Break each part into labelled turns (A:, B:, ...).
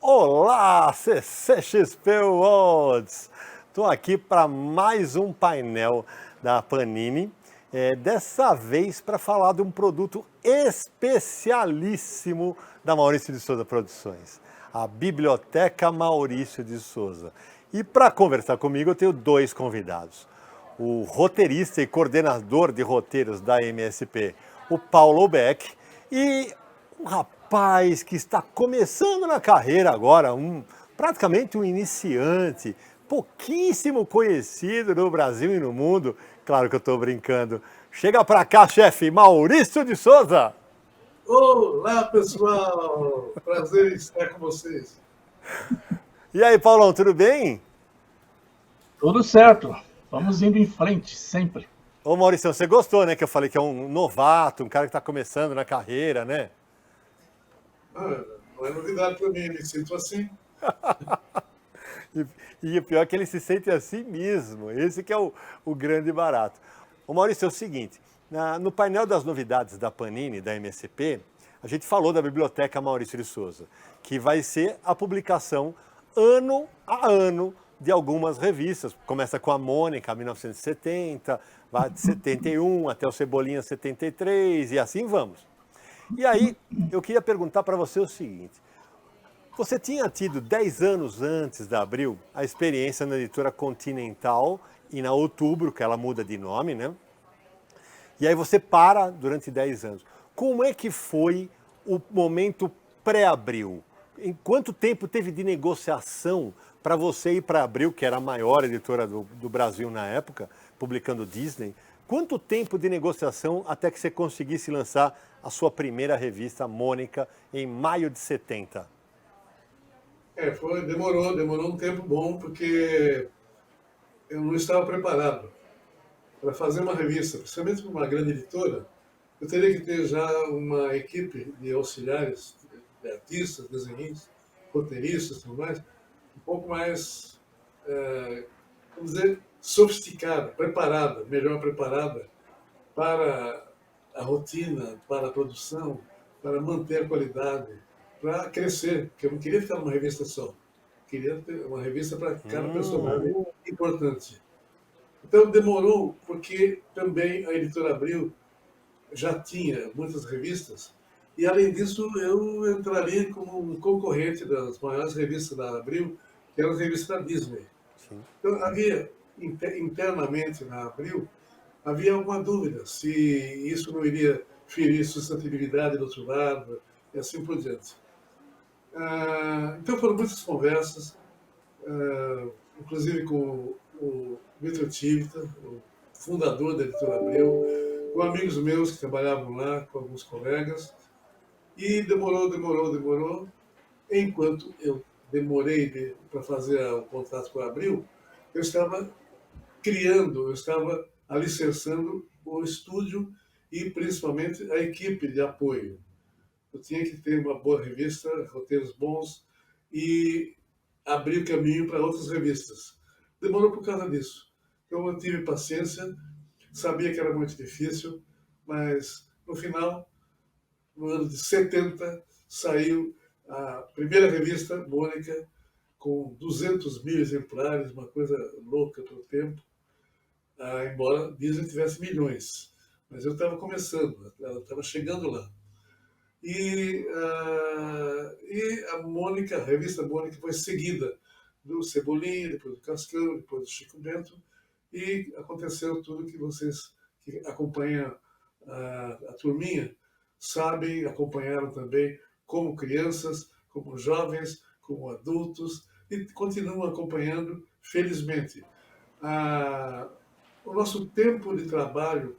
A: Olá, CCXP Worlds! Estou aqui para mais um painel da Panini, dessa vez para falar de um produto especialíssimo da Maurício de Souza Produções, a Biblioteca Maurício de Souza. E para conversar comigo eu tenho dois convidados. O roteirista e coordenador de roteiros da MSP, o Paulo Beck, e um rapaz que está começando na carreira agora, praticamente um iniciante, pouquíssimo conhecido no Brasil e no mundo. Claro que eu estou brincando. Chega para cá, chefe, Maurício de Souza.
B: Olá, pessoal! Prazer em estar com vocês.
A: E aí, Paulão, tudo bem?
C: Tudo certo. Vamos indo em frente, sempre.
A: Ô, Maurício, você gostou, né? Que eu falei que é um novato, um cara que está começando na carreira, né?
B: Não é novidade para mim, me sinto assim.
A: E o pior é que ele se sente assim mesmo. Esse que é o grande barato. Ô Maurício, é o seguinte, no painel das novidades da Panini, da MSP, a gente falou da Biblioteca Maurício de Souza, que vai ser a publicação ano a ano de algumas revistas. Começa com a Mônica, 1970, vai de 71 até o Cebolinha 73 e assim vamos. E aí, eu queria perguntar para você o seguinte, você tinha tido 10 anos antes da Abril a experiência na editora Continental e na Outubro, que ela muda de nome, né? E aí você para durante 10 anos. Como é que foi o momento pré-Abril? Em quanto tempo teve de negociação para você ir para a Abril, que era a maior editora do Brasil na época, publicando Disney? Quanto tempo de negociação até que você conseguisse lançar a sua primeira revista, Mônica, em maio de 70?
B: Demorou um tempo bom, porque eu não estava preparado para fazer uma revista, principalmente para uma grande editora. Eu teria que ter já uma equipe de auxiliares, de artistas, desenhistas, roteiristas e tudo mais, um pouco mais, vamos dizer, sofisticada, preparada, melhor preparada para a rotina, para a produção, para manter a qualidade, para crescer, porque eu não queria ficar numa revista só. Queria ter uma revista para cada personagem importante. Então demorou, porque também a editora Abril já tinha muitas revistas, e além disso eu entraria como um concorrente das maiores revistas da Abril, que eram as revistas da Disney.
A: Sim.
B: Então havia internamente na Abril, havia alguma dúvida se isso não iria ferir sustentabilidade do outro lado, e assim por diante. Então foram muitas conversas, inclusive com o Vitor Tivita, o fundador da editora Abril, com amigos meus que trabalhavam lá, com alguns colegas, e demorou. Enquanto eu demorei para fazer o contrato com a Abril, eu estava eu estava alicerçando o estúdio e principalmente a equipe de apoio. Eu tinha que ter uma boa revista, roteiros bons e abrir caminho para outras revistas. Demorou por causa disso. Então eu tive paciência, sabia que era muito difícil, mas no final, no ano de 70, saiu a primeira revista, Mônica, com 200 mil exemplares, uma coisa louca para o tempo. Embora Disney tivesse milhões. Mas eu estava começando, ela estava chegando lá. E a Mônica, a revista Mônica, foi seguida do Cebolinha, depois do Cascão, depois do Chico Bento, e aconteceu tudo que vocês que acompanham a turminha sabem, acompanharam também como crianças, como jovens, como adultos, e continuam acompanhando, felizmente. O nosso tempo de trabalho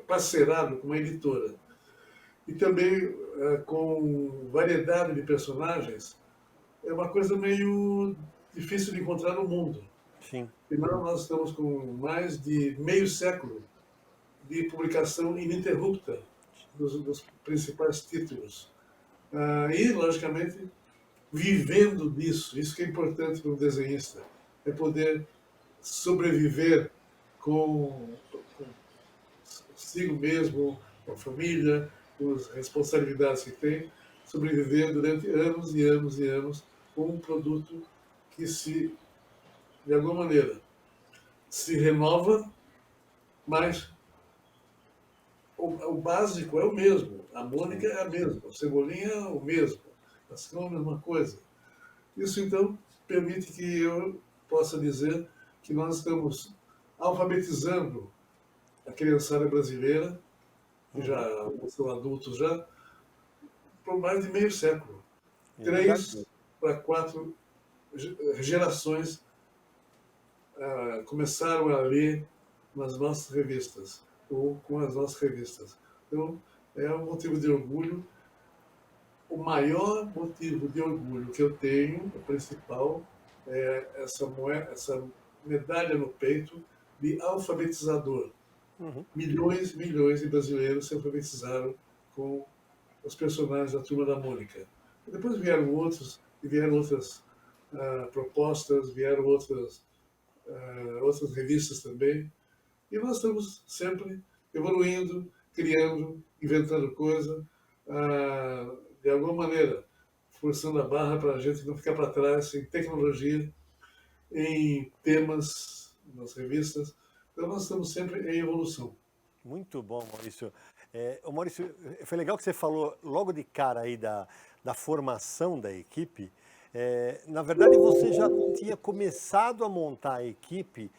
B: parceirado com uma editora e também com variedade de personagens é uma coisa meio difícil de encontrar no mundo.
A: Sim.
B: Afinal, nós estamos com mais de meio século de publicação ininterrupta dos principais títulos. E, logicamente, vivendo disso. Isso que é importante para um desenhista, é poder sobreviver consigo mesmo, com a família, com as responsabilidades que tem, sobreviver durante anos e anos e anos com um produto que de alguma maneira, se renova, mas o básico é o mesmo. A Mônica
A: Sim.
B: é a mesma, o Cebolinha é o mesmo, a Ciclone é a mesma coisa. Isso, então, permite que eu possa dizer que nós estamos alfabetizando a criançada brasileira, que já
A: Uhum.
B: são adultos já, por mais de meio século.
A: É verdade.
B: 3 para 4 gerações começaram a ler nas nossas revistas, ou com as nossas revistas. Então, é um motivo de orgulho. O maior motivo de orgulho que eu tenho, o principal, é essa medalha no peito de alfabetizador.
A: Uhum.
B: Milhões e milhões de brasileiros se alfabetizaram com os personagens da Turma da Mônica. E depois vieram outros, e vieram outras propostas, vieram outras revistas também. E nós estamos sempre evoluindo, criando, inventando coisa, de alguma maneira, forçando a barra para a gente não ficar para trás em tecnologia, em temas nas revistas. Então nós estamos sempre em evolução.
A: Muito bom, Maurício. Ô Maurício, foi legal que você falou logo de cara aí da formação da equipe. Na verdade, você já tinha começado a montar a equipe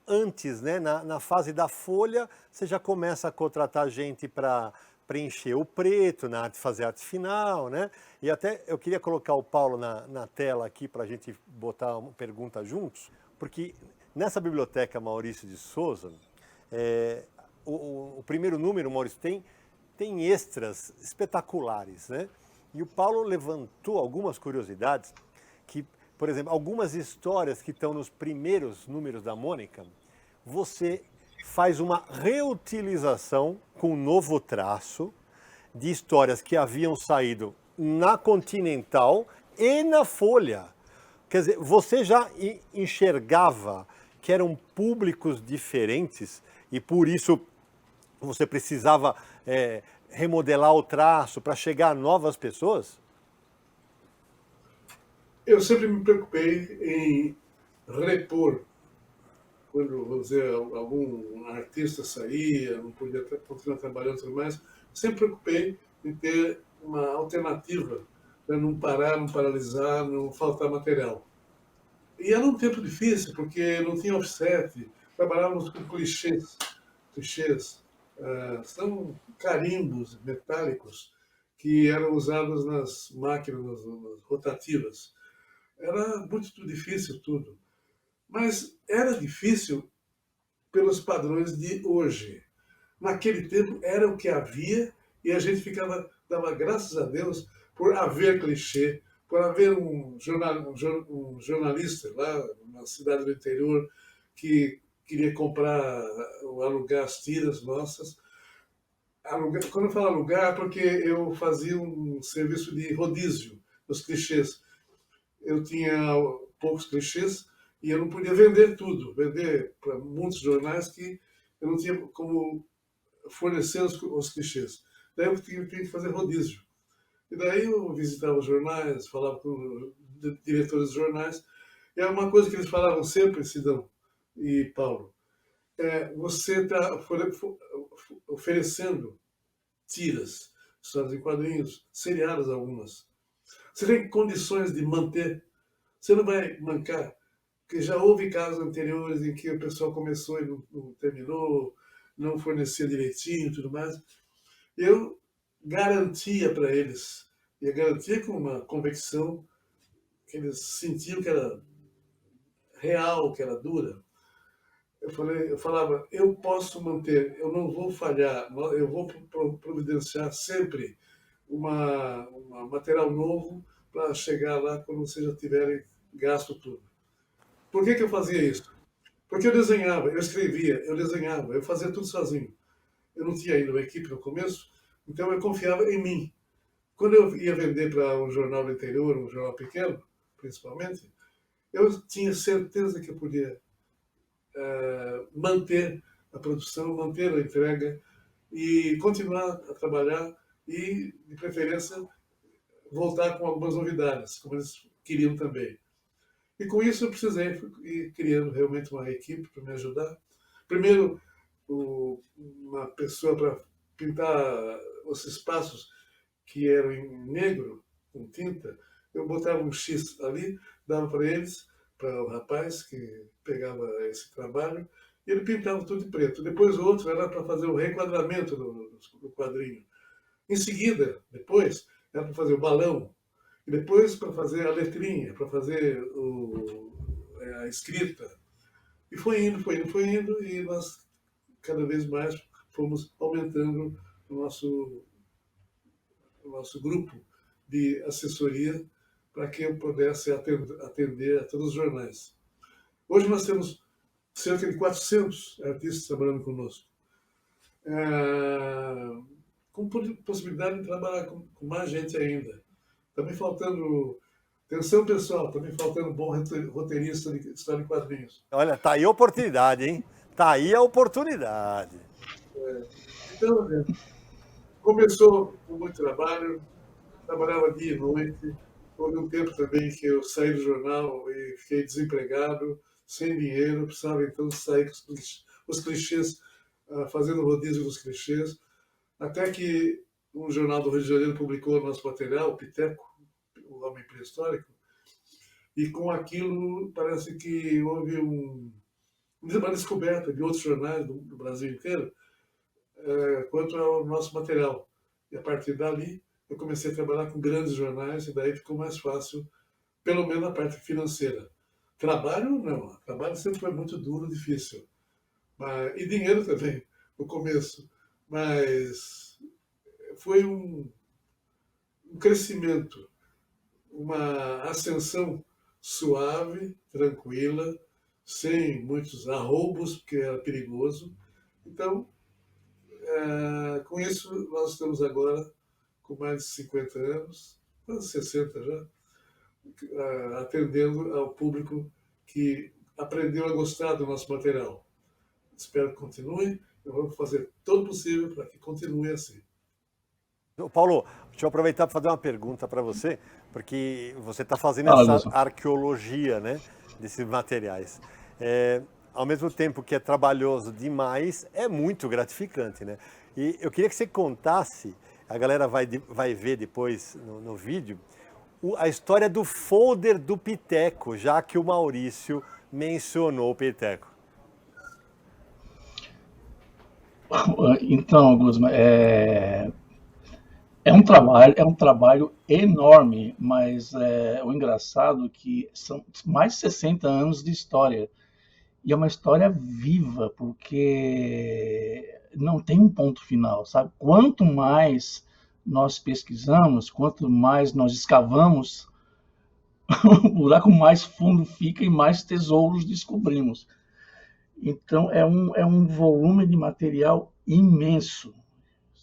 A: antes, né? Na fase da folha, você já começa a contratar gente para preencher o preto, fazer arte final, né? E até eu queria colocar o Paulo na tela aqui para a gente botar uma pergunta juntos, porque nessa biblioteca Maurício de Souza, é, o primeiro número, Maurício, tem extras espetaculares, né? E o Paulo levantou algumas curiosidades que, por exemplo, algumas histórias que estão nos primeiros números da Mônica, você faz uma reutilização com um novo traço de histórias que haviam saído na Continental e na Folha. Quer dizer, você já enxergava que eram públicos diferentes e por isso você precisava remodelar o traço para chegar a novas pessoas?
B: Eu sempre me preocupei em repor, quando, vamos dizer, algum artista saía, não podia continuar trabalhando e tudo mais, sempre preocupei em ter uma alternativa para não parar, não paralisar, não faltar material. E era um tempo difícil, porque não tinha offset, trabalhávamos com clichês, são carimbos metálicos que eram usados nas máquinas nas rotativas. Era muito difícil tudo. Mas era difícil pelos padrões de hoje. Naquele tempo era o que havia e a gente dava graças a Deus por haver clichê, por haver um jornalista lá na cidade do interior que queria comprar ou alugar as tiras nossas. Quando eu falo alugar, é porque eu fazia um serviço de rodízio dos clichês. Eu tinha poucos clichês e eu não podia vender tudo, vender para muitos jornais que eu não tinha como fornecer os clichês. Daí eu tinha que fazer rodízio. E daí eu visitava os jornais, falava com os diretores dos jornais, e é uma coisa que eles falavam sempre, Sidão e Paulo, você está oferecendo tiras, histórias em quadrinhos, seriadas algumas. Você tem condições de manter, você não vai mancar, porque já houve casos anteriores em que o pessoal começou e não terminou, não fornecia direitinho e tudo mais. Eu garantia para eles, e eu garantia com uma convicção que eles sentiam que era real, que era dura. Eu falava, eu posso manter, eu não vou falhar, eu vou providenciar sempre uma material novo para chegar lá quando vocês já tiverem gasto tudo. Por que eu fazia isso? Porque eu desenhava, eu escrevia, eu desenhava, eu fazia tudo sozinho. Eu não tinha ainda uma equipe no começo, então eu confiava em mim. Quando eu ia vender para um jornal do interior, um jornal pequeno, principalmente, eu tinha certeza que eu podia manter a produção, manter a entrega e continuar a trabalhar e, de preferência, voltar com algumas novidades, como eles queriam também. E com isso eu precisei ir criando realmente uma equipe para me ajudar. Primeiro, uma pessoa para pintar os espaços que eram em negro, com tinta. Eu botava um X ali, dava para eles, para o rapaz que pegava esse trabalho, e ele pintava tudo de preto. Depois o outro era para fazer o reenquadramento do quadrinho. Em seguida, depois, era para fazer o balão, e depois para fazer a letrinha, para fazer a escrita. E foi indo, foi indo, foi indo, e nós cada vez mais fomos aumentando o nosso grupo de assessoria para que eu pudesse atender a todos os jornais. Hoje nós temos cerca de 400 artistas trabalhando conosco, com possibilidade de trabalhar com mais gente ainda. Também faltando atenção pessoal, também faltando um bom roteirista de história de quadrinhos.
A: Olha, tá aí a oportunidade, hein? Tá aí a oportunidade.
B: Então, começou com muito trabalho, trabalhava dia e noite. Houve um tempo também que eu saí do jornal e fiquei desempregado, sem dinheiro, precisava então sair com os clichês, fazendo rodízio dos clichês, até que um jornal do Rio de Janeiro publicou o nosso material, o Piteco, o Homem Pré-Histórico, e com aquilo parece que houve uma descoberta de outros jornais do Brasil inteiro quanto ao nosso material. E a partir dali eu comecei a trabalhar com grandes jornais e daí ficou mais fácil, pelo menos a parte financeira. Trabalho, não. Trabalho sempre foi muito duro, difícil. E dinheiro também, no começo. Mas foi um crescimento, uma ascensão suave, tranquila, sem muitos arroubos, porque era perigoso. Então, com isso, nós estamos agora com mais de 50 anos, quase 60 já, atendendo ao público que aprendeu a gostar do nosso material. Espero que continue. Eu vou fazer todo o possível para que continue assim.
A: Paulo, deixa eu aproveitar para fazer uma pergunta para você, porque você está fazendo essa arqueologia, né, desses materiais. Ao mesmo tempo que é trabalhoso demais, é muito gratificante, né? E eu queria que você contasse, a galera vai ver depois no vídeo, a história do folder do Piteco, já que o Maurício mencionou o Piteco.
C: Então, Guzman, é um trabalho enorme, mas o engraçado é que são mais de 60 anos de história. E é uma história viva, porque não tem um ponto final, sabe? Quanto mais nós pesquisamos, quanto mais nós escavamos, o buraco mais fundo fica e mais tesouros descobrimos. Então, é um volume de material imenso,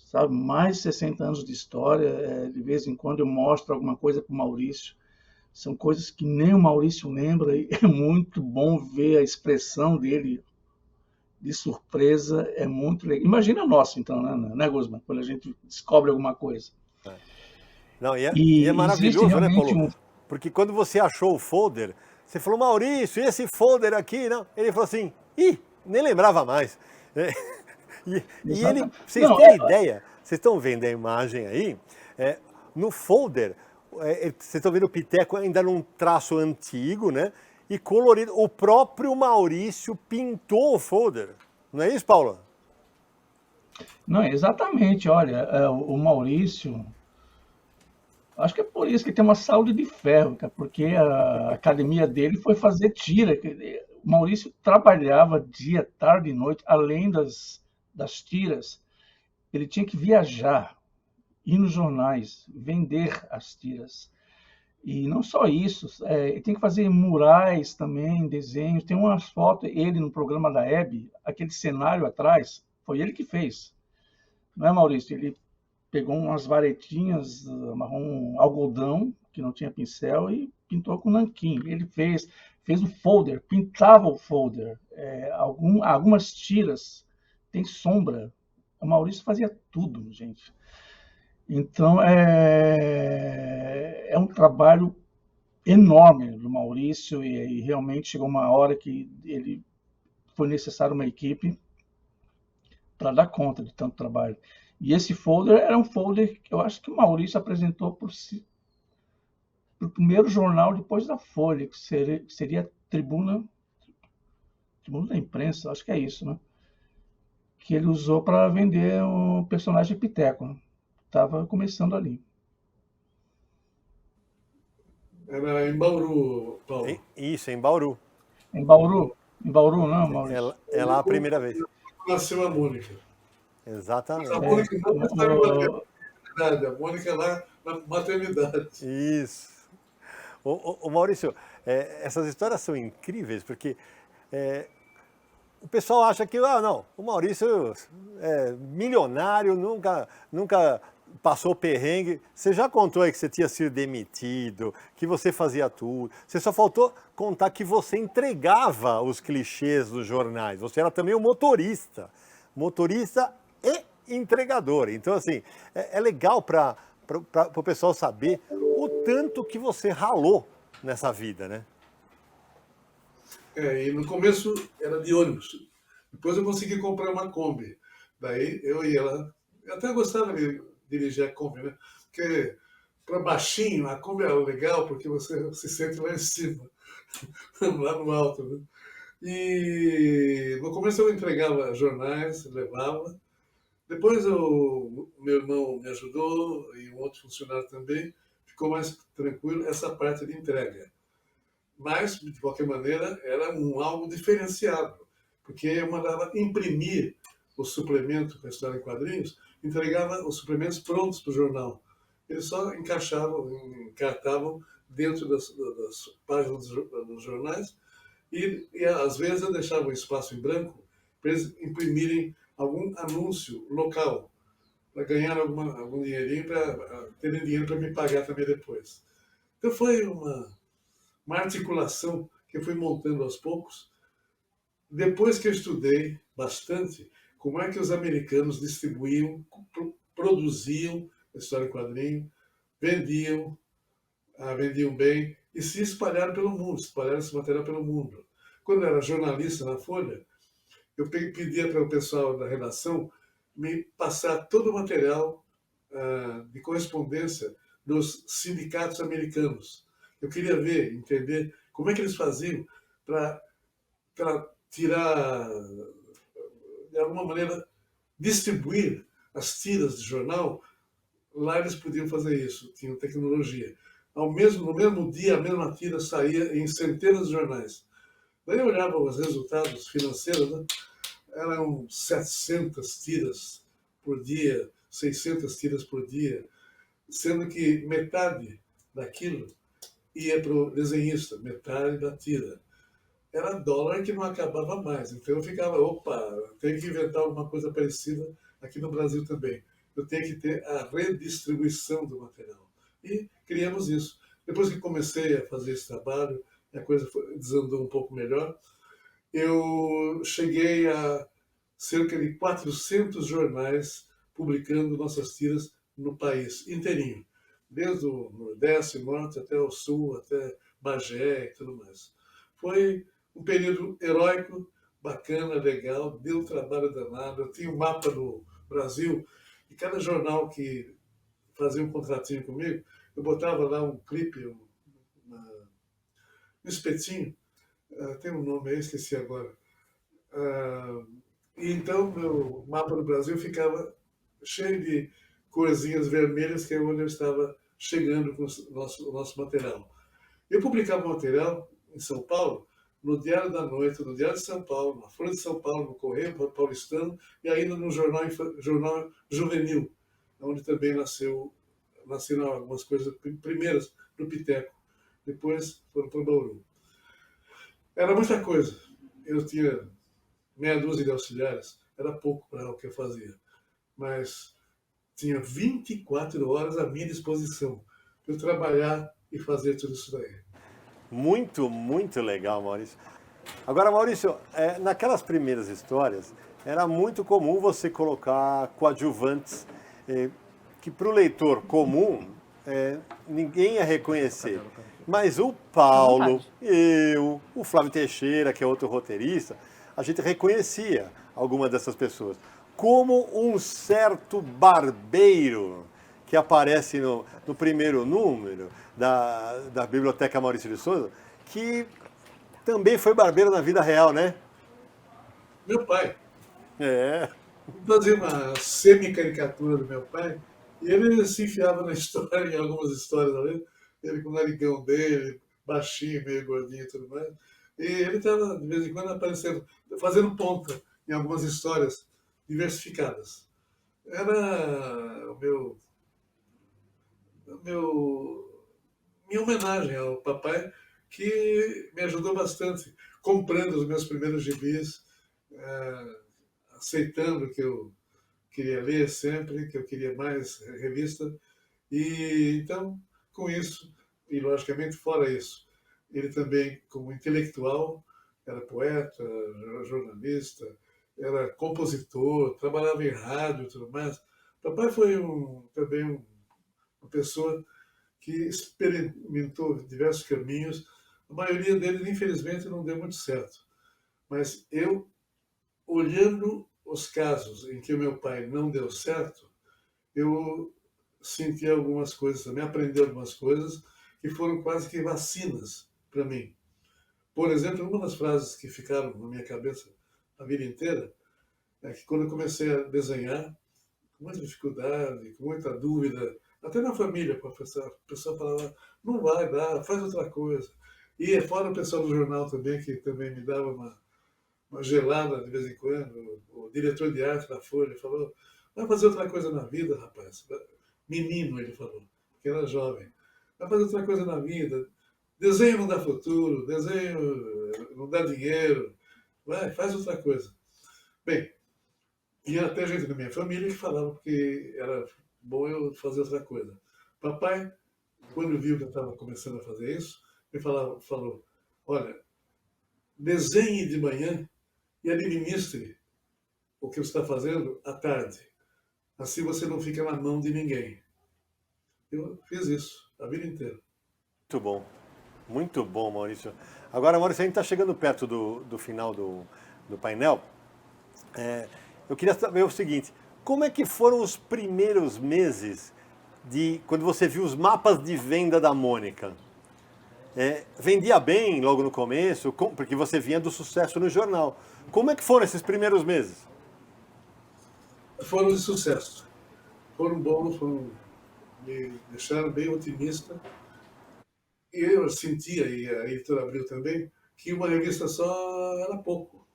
C: sabe? Mais de 60 anos de história. De vez em quando eu mostro alguma coisa para o Maurício. São coisas que nem o Maurício lembra, e é muito bom ver a expressão dele de surpresa, é muito legal. Imagina a nossa, então, né, Guzman? Quando a gente descobre alguma coisa.
A: Não, e é maravilhoso, né, Paulo? Porque quando você achou o folder, você falou, Maurício, esse folder aqui, não? Ele falou assim, nem lembrava mais. E ele, vocês têm ideia, vocês estão vendo a imagem aí, no folder, vocês estão vendo o Piteco ainda num traço antigo, né? E colorido. O próprio Maurício pintou o folder. Não é isso, Paulo?
C: Não, exatamente. Olha, o Maurício, acho que é por isso que tem uma saúde de ferro, porque a academia dele foi fazer tira. O Maurício trabalhava dia, tarde e noite, além das tiras. Ele tinha que viajar, ir nos jornais, vender as tiras. E não só isso, tem que fazer murais também, desenhos. Tem umas fotos, ele no programa da Hebe, aquele cenário atrás, foi ele que fez. Não é, Maurício? Ele pegou umas varetinhas, amarrou um algodão, que não tinha pincel, e pintou com nanquim. Ele fez o folder, pintava o folder. Algumas tiras tem sombra. O Maurício fazia tudo, gente. Então, é um trabalho enorme do Maurício e realmente chegou uma hora que ele foi necessário uma equipe para dar conta de tanto trabalho. E esse folder era um folder que eu acho que o Maurício apresentou para o primeiro jornal depois da Folha, que seria Tribuna da Imprensa, acho que é isso, né? Que ele usou para vender o personagem Piteco. Estava começando ali.
B: Era em Bauru, Paulo.
A: Isso, em Bauru.
C: Em Bauru? Em Bauru, não,
A: É,
C: Maurício?
A: é lá a primeira vez.
B: Nasceu a Mônica. A
A: Exatamente.
B: Mônica não
C: No,
B: está na
C: no,
B: maternidade, a Mônica lá na maternidade.
A: Isso. Ô, Maurício, essas histórias são incríveis, porque o pessoal acha que, não, o Maurício é milionário, nunca passou perrengue. Você já contou aí que você tinha sido demitido, que você fazia tudo. Você só faltou contar que você entregava os clichês dos jornais. Você era também um motorista. Motorista e entregador. Então, assim, é legal para o pessoal saber o tanto que você ralou nessa vida, né?
B: E no começo era de ônibus. Depois eu consegui comprar uma Kombi. Daí eu ia lá. Eu até gostava de dirigir a Kombi, né? Porque para baixinho, a Kombi é legal porque você se sente lá em cima, lá no alto, né? E no começo eu entregava jornais, levava. Depois o meu irmão me ajudou e um outro funcionário também. Ficou mais tranquilo essa parte de entrega. Mas, de qualquer maneira, era algo diferenciado, porque eu mandava imprimir o suplemento para a história em quadrinhos, entregava os suplementos prontos para o jornal. Eles só encaixavam, encartavam dentro das páginas dos jornais e às vezes eu deixava um espaço em branco para eles imprimirem algum anúncio local, para ganhar algum dinheirinho, para terem dinheiro para me pagar também depois. Então foi uma articulação que eu fui montando aos poucos. Depois que eu estudei bastante como é que os americanos distribuíam, produziam a história em quadrinho, vendiam, vendiam bem e se espalharam pelo mundo, espalharam esse material pelo mundo. Quando eu era jornalista na Folha, eu pedia para o pessoal da redação me passar todo o material de correspondência dos sindicatos americanos. Eu queria ver, entender como é que eles faziam para tirar, de alguma maneira, distribuir as tiras de jornal. Lá eles podiam fazer isso, tinham tecnologia. No mesmo dia, a mesma tira saía em centenas de jornais. Daí eu olhava os resultados financeiros, né? Eram 700 tiras por dia, 600 tiras por dia, sendo que metade daquilo ia para o desenhista, metade da tira. Era dólar que não acabava mais. Então eu ficava, opa, tenho que inventar alguma coisa parecida aqui no Brasil também. Eu tenho que ter a redistribuição do material. E criamos isso. Depois que comecei a fazer esse trabalho, a coisa desandou um pouco melhor. Eu cheguei a cerca de 400 jornais publicando nossas tiras no país inteirinho, desde o Nordeste, Norte, até o Sul, até Bagé e tudo mais. Foi um período heróico, bacana, legal, deu trabalho danado. Eu tinha um mapa do Brasil e cada jornal que fazia um contratinho comigo, eu botava lá um clipe, um espetinho, tem um nome aí, esqueci agora. E então meu mapa do Brasil ficava cheio de corzinhas vermelhas, que é onde eu estava chegando com o nosso material. Eu publicava material em São Paulo, no Diário da Noite, no Diário de São Paulo, na Folha de São Paulo, no Correio Paulistano e ainda no jornal juvenil, onde também nasceram algumas coisas primeiras no Piteco, depois foram para o Bauru. Era muita coisa. Eu tinha meia dúzia de auxiliares, era pouco para o que eu fazia, mas tinha 24 horas à minha disposição para eu trabalhar e fazer tudo isso daí.
A: Muito, muito legal, Maurício. Agora, Maurício, naquelas primeiras histórias, era muito comum você colocar coadjuvantes. que para o leitor comum ninguém ia reconhecer. Mas o Paulo, eu, o Flávio Teixeira, que é outro roteirista, a gente reconhecia alguma dessas pessoas. Como um certo barbeiro que aparece no primeiro número da Biblioteca Maurício de Souza, que também foi barbeiro na vida real, né?
B: Meu pai.
A: É.
B: Fazia uma semi-caricatura do meu pai, e ele se enfiava na história, em algumas histórias ali, ele com o narigão dele, baixinho, meio gordinho e tudo mais. E ele estava, de vez em quando, aparecendo, fazendo ponta em algumas histórias diversificadas. Era minha homenagem ao papai, que me ajudou bastante, comprando os meus primeiros gibis, aceitando que eu queria ler sempre, que eu queria mais revista. E então, com isso, e logicamente fora isso, ele também, como intelectual, era poeta, jornalista, era compositor, trabalhava em rádio e tudo mais. Papai foi também uma pessoa que experimentou diversos caminhos. A maioria deles, infelizmente, não deu muito certo. Mas eu, olhando os casos em que o meu pai não deu certo, eu senti algumas coisas também, aprendi algumas coisas que foram quase que vacinas para mim. Por exemplo, uma das frases que ficaram na minha cabeça a vida inteira é que quando eu comecei a desenhar, com muita dificuldade, com muita dúvida, até na família, a pessoa falava, não vai dar, faz outra coisa. E fora o pessoal do jornal também, que também me dava uma gelada de vez em quando. O diretor de arte da Folha falou, vai fazer outra coisa na vida, rapaz. Menino, ele falou, porque era jovem. Vai fazer outra coisa na vida. Desenho não dá futuro, desenho não dá dinheiro. Vai, faz outra coisa. Bem, tinha até gente da minha família que falava que era bom eu fazer outra coisa. Papai, quando viu que eu estava começando a fazer isso, ele falou, olha, desenhe de manhã e administre o que você está fazendo à tarde. Assim você não fica na mão de ninguém. Eu fiz isso a vida inteira.
A: Muito bom, Maurício. Agora, Maurício, a gente está chegando perto do final do painel. Eu queria saber o seguinte, como é que foram os primeiros meses quando você viu os mapas de venda da Mônica? Vendia bem logo no começo, porque você vinha do sucesso no jornal. Como é que foram esses primeiros meses?
B: Foram de sucesso. Foram bons, me deixaram bem otimista. E eu sentia, e a editora Abril também, que uma revista só era pouco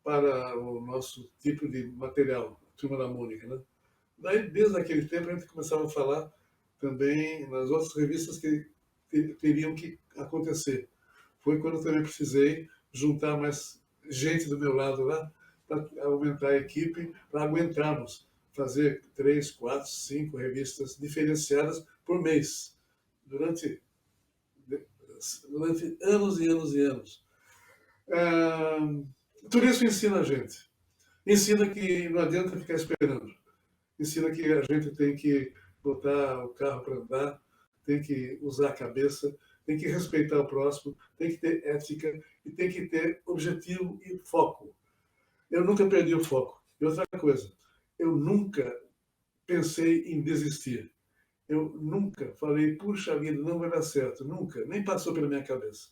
B: para o nosso tipo de material, Turma da Mônica, né? Daí, desde aquele tempo, a gente começava a falar também nas outras revistas que teriam que acontecer. Foi quando eu também precisei juntar mais gente do meu lado lá para aumentar a equipe, para aguentarmos fazer 3, 4, 5 revistas diferenciadas por mês, durante anos e anos e anos. Tudo isso ensina a gente. Ensina que não adianta ficar esperando. Ensina que a gente tem que botar o carro para andar, tem que usar a cabeça, tem que respeitar o próximo, tem que ter ética e tem que ter objetivo e foco. Eu nunca perdi o foco. E outra coisa, eu nunca pensei em desistir. Eu nunca falei, puxa vida, não vai dar certo. Nunca. Nem passou pela minha cabeça.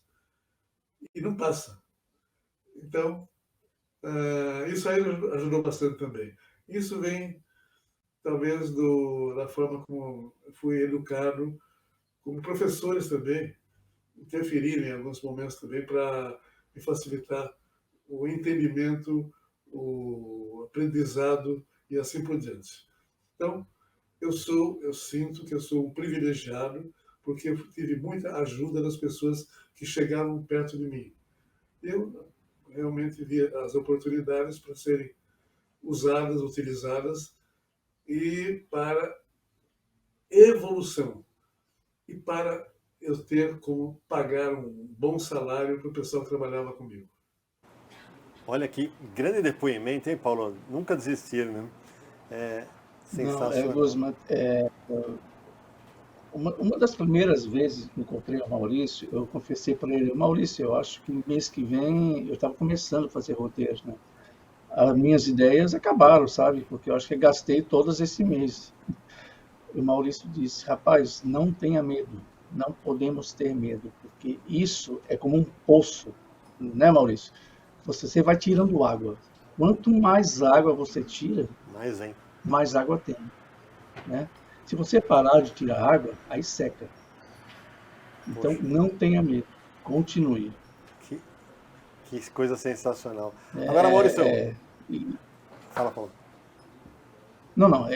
B: E não passa. Então, isso aí ajudou bastante também. Isso vem, talvez, da forma como fui educado, como professores também interferiram em alguns momentos também para me facilitar o entendimento, o aprendizado e assim por diante. Então, eu sinto que eu sou um privilegiado porque eu tive muita ajuda das pessoas que chegavam perto de mim. Eu realmente via as oportunidades para serem usadas, utilizadas e para evolução e para eu ter como pagar um bom salário para o pessoal que trabalhava comigo.
A: Olha que grande depoimento, hein, Paulo? Nunca desistir, né?
C: Não,
A: Sensacional.
C: Guzman, uma das primeiras vezes que encontrei o Maurício, eu confessei para ele, Maurício, eu acho que mês que vem eu estava começando a fazer roteiros, né? As minhas ideias acabaram, sabe? Porque eu acho que eu gastei todas esse mês. E o Maurício disse, rapaz, não tenha medo, não podemos ter medo, porque isso é como um poço, né, Maurício? Você vai tirando água. Quanto mais água você tira,
A: Mas, hein?
C: mais água tem, né? Se você parar de tirar água, aí seca. Então,
A: Poxa,
C: não tenha medo, continue.
A: que, que coisa sensacional. Agora, Maurício,
C: É, é, e-
A: fala, Paulo.
C: não, não,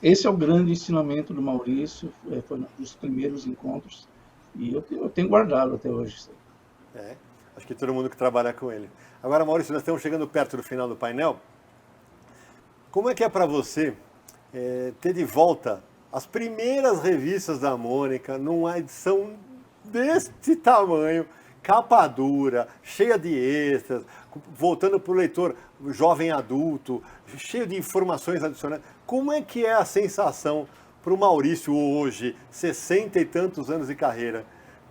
C: esse é o grande ensinamento do Maurício, foi um dos primeiros encontros, e eu tenho guardado até hoje isso aí.
A: É, acho que todo mundo que trabalha com ele. Agora, Maurício, nós estamos chegando perto do final do painel. Como é que é para você ter de volta as primeiras revistas da Mônica numa edição deste tamanho, capa dura, cheia de extras, voltando para o leitor jovem adulto, cheio de informações adicionais? Como é que é a sensação para o Maurício hoje, 60 e tantos anos de carreira,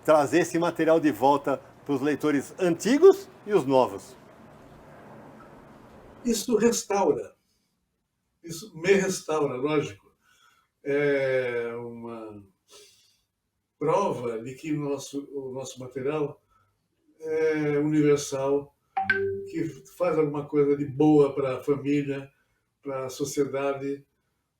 A: trazer esse material de volta para os leitores antigos e os novos?
B: Isso restaura, isso me restaura, lógico. É uma prova de que o nosso material é universal, que faz alguma coisa de boa para a família, para a sociedade,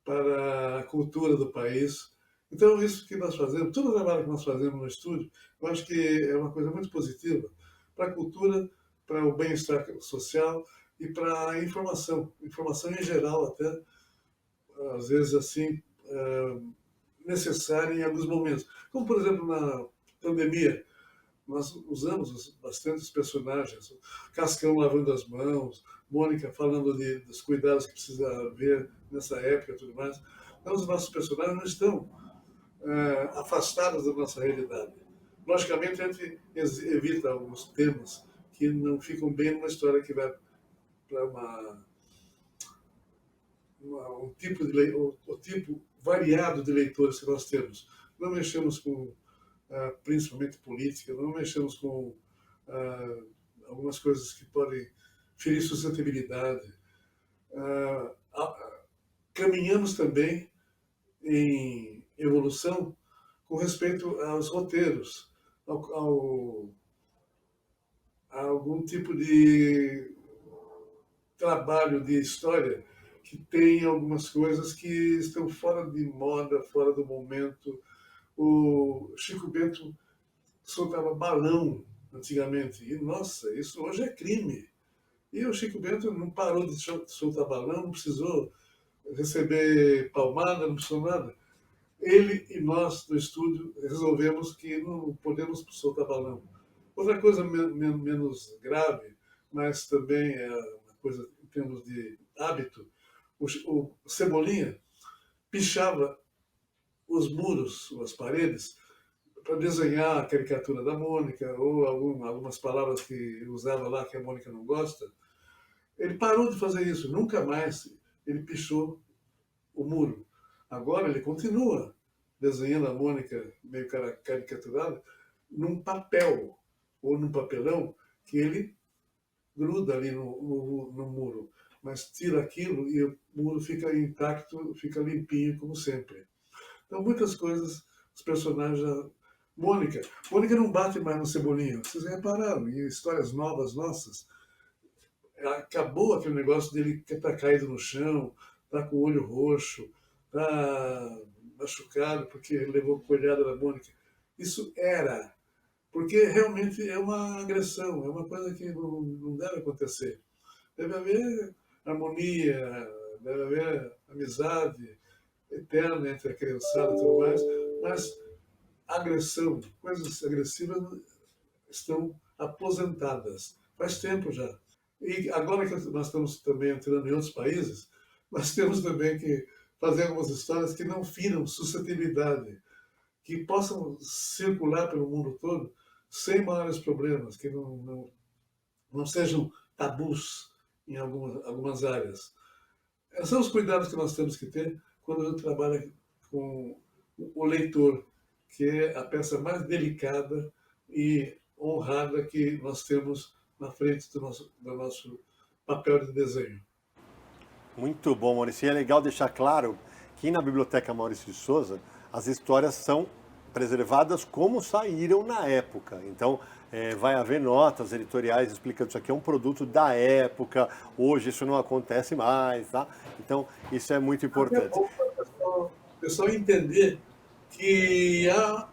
B: para a cultura do país. Então, isso que nós fazemos, todo o trabalho que nós fazemos no estúdio, eu acho que é uma coisa muito positiva para a cultura, para o bem-estar social e para a informação, informação em geral até, às vezes assim, necessária em alguns momentos. Como, por exemplo, na pandemia, nós usamos bastante os personagens. Cascão lavando as mãos, Mônica falando dos cuidados que precisa haver nessa época e tudo mais. Então, os nossos personagens não estão afastados da nossa realidade. Logicamente, a gente evita alguns temas que não ficam bem numa história que vai para um tipo de o tipo variado de leitores que nós temos. Não mexemos com principalmente política, não mexemos com algumas coisas que podem ferir sustentabilidade. Caminhamos também em evolução com respeito aos roteiros, a algum tipo de trabalho de história que tem algumas coisas que estão fora de moda, fora do momento. O Chico Bento soltava balão antigamente. E, nossa, isso hoje é crime. E o Chico Bento não parou de soltar balão, não precisou receber palmada, não precisou nada. Ele e nós, no estúdio, resolvemos que não podemos soltar balão. Outra coisa menos grave, mas também é uma coisa em termos de hábito, o Cebolinha pichava os muros, as paredes, para desenhar a caricatura da Mônica ou algumas palavras que usava lá que a Mônica não gosta. Ele parou de fazer isso, nunca mais ele pichou o muro. Agora ele continua desenhando a Mônica meio caricaturada num papel ou num papelão que ele gruda ali no muro, mas tira aquilo e o muro fica intacto, fica limpinho como sempre. Então muitas coisas, os personagens Mônica não bate mais no Cebolinha, vocês repararam, em histórias novas nossas, acabou aquele negócio dele que tá caído no chão, tá com o olho roxo, tá machucado porque levou coelhada da Mônica. Isso era, porque realmente é uma agressão, é uma coisa que não deve acontecer. Deve haver harmonia, deve haver amizade eterna entre a criançada e tudo mais, mas agressão, coisas agressivas estão aposentadas. Faz tempo já. E agora que nós estamos também entrando em outros países, nós temos também que fazer algumas histórias que não firam suscetibilidade, que possam circular pelo mundo todo sem maiores problemas, que não sejam tabus em algumas áreas. São os cuidados que nós temos que ter quando a gente trabalha com o leitor, que é a peça mais delicada e honrada que nós temos na frente do nosso papel de desenho.
A: Muito bom, Maurício. E é legal deixar claro que na Biblioteca Maurício de Souza as histórias são preservadas como saíram na época. Então, vai haver notas editoriais explicando isso aqui é um produto da época, hoje isso não acontece mais, tá? Então, isso é muito
B: É
A: importante.
B: bom para o pessoal entender que há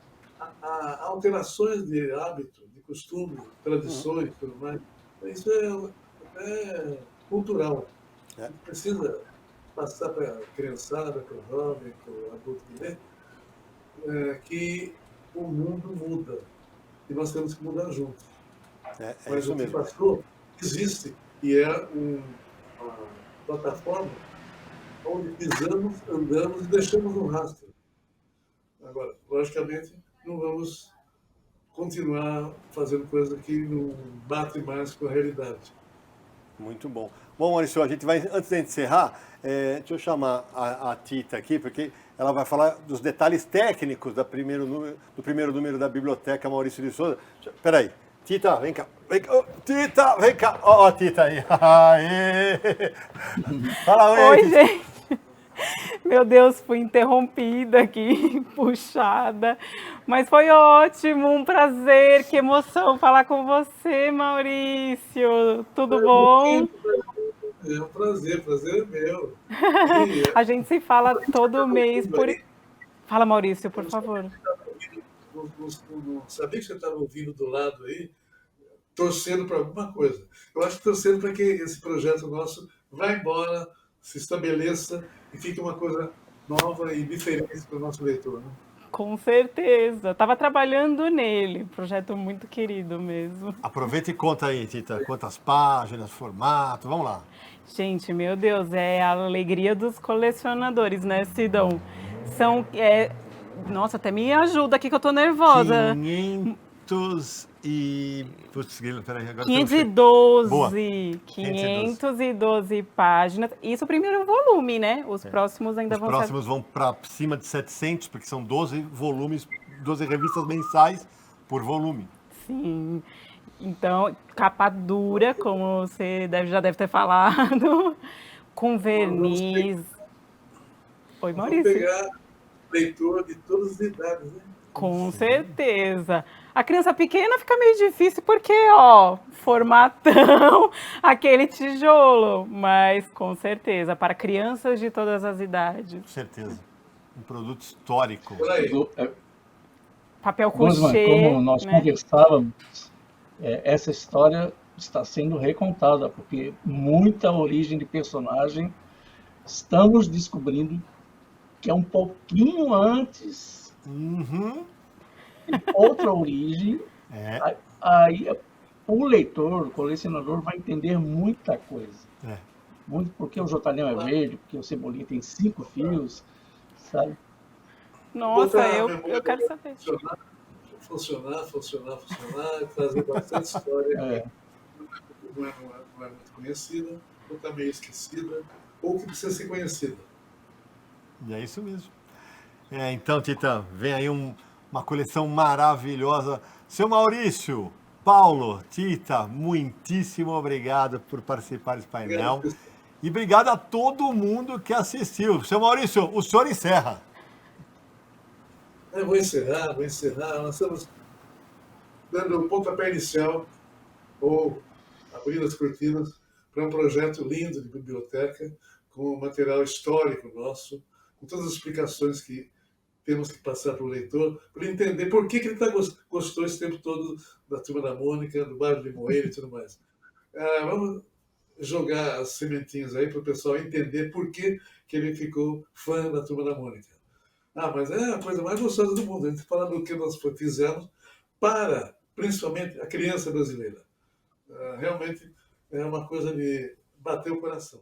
B: alterações de hábito, de costume, tradições, tudo mais. Isso é cultural. A
A: É,
B: gente precisa passar para a criançada, para o jovem, para o adulto que lê, que o mundo muda e nós temos que mudar juntos.
A: é
B: Mas
A: isso
B: o que
A: mesmo.
B: passou existe e é uma plataforma onde pisamos, andamos e deixamos um rastro. Agora, logicamente, não vamos continuar fazendo coisa que não bate mais com a realidade.
A: Muito bom. Bom, Maurício, a gente vai, antes de encerrar, deixa eu chamar a Tita aqui, porque ela vai falar dos detalhes técnicos do primeiro número da Biblioteca Maurício de Souza. Peraí, Tita, vem cá. Vem cá. Ô, Tita, vem cá. Ó, a Tita aí. Aê. Fala, oi,
D: Oi,
A: Tita.
D: gente. Meu Deus, fui interrompida aqui, puxada. Mas foi ótimo, um prazer, que emoção falar com você, Maurício. Tudo bom?
B: É um prazer, prazer é meu. E
D: A gente se fala todo
B: estava
D: mês
B: ouvindo
D: por.
B: aí,
D: Fala, Maurício,
B: eu
D: por
B: não sabia
D: favor.
B: que você estava ouvindo, não sabia que você estava ouvindo do lado aí, torcendo para alguma coisa. Eu acho que torcendo para que esse projeto nosso vá embora, se estabeleça e fique uma coisa nova e diferente para o nosso leitor. Né?
D: Com certeza. Estava trabalhando nele, projeto muito querido mesmo.
A: Aproveita e conta aí, Tita, quantas páginas, formato, vamos lá.
D: Gente, meu Deus, é a alegria dos colecionadores, né, Sidão? São. Nossa, até me ajuda aqui que eu tô nervosa.
A: 500 e... Putz, peraí, agora
D: Quinhentos
A: estamos
D: e
A: cheios. Boa,
D: doze,
A: 512.
D: 512 páginas. Isso é o primeiro volume, né? Os próximos ainda
A: Os
D: vão ser.
A: próximos vão para cima de 700, porque são 12 volumes, 12 revistas mensais por volume.
D: Sim. Então, capa dura, como você já deve ter falado, com
B: Vamos,
D: verniz. Oi,
B: nós vamos
D: Maurício.
B: pegar leitor de todas as idades, né?
D: Com certeza. A criança pequena fica meio difícil porque, ó, formatão, aquele tijolo. Mas com certeza, para crianças de todas as idades.
A: Com certeza. Um produto histórico.
B: Por aí.
D: Papel
C: Guzman, como
D: couché,
C: nós
D: né?
C: conversávamos, essa história está sendo recontada, porque muita origem de personagem estamos descobrindo que é um pouquinho antes
A: Uhum.
C: de outra origem.
A: É,
C: Aí o leitor, o colecionador, vai entender muita coisa.
A: é.
C: Muito porque o Jotalhão é verde, porque o Cebolinha tem 5 fios, sabe?
D: Nossa,
B: Botar a
D: eu quero
B: memória
D: saber.
B: funcionar, trazer bastante história
C: É,
B: que não é muito conhecida, ou está meio esquecida, ou que precisa ser conhecida.
A: E é isso mesmo. Então, Tita, vem aí uma coleção maravilhosa. Seu Maurício, Paulo, Tita, muitíssimo obrigado por participar desse painel. E obrigado a todo mundo que assistiu. Seu Maurício, o senhor encerra.
B: Eu vou encerrar. Nós estamos dando o pontapé inicial, ou abrindo as cortinas, para um projeto lindo de biblioteca, com material histórico nosso, com todas as explicações que temos que passar para o leitor, para ele entender por que ele gostou esse tempo todo da Turma da Mônica, do bairro de Limoeiro e tudo mais. Vamos jogar as sementinhas aí para o pessoal entender por que ele ficou fã da Turma da Mônica. Mas é a coisa mais gostosa do mundo. A gente fala do que nós fizemos para, principalmente, a criança brasileira. Realmente é uma coisa de bater o coração.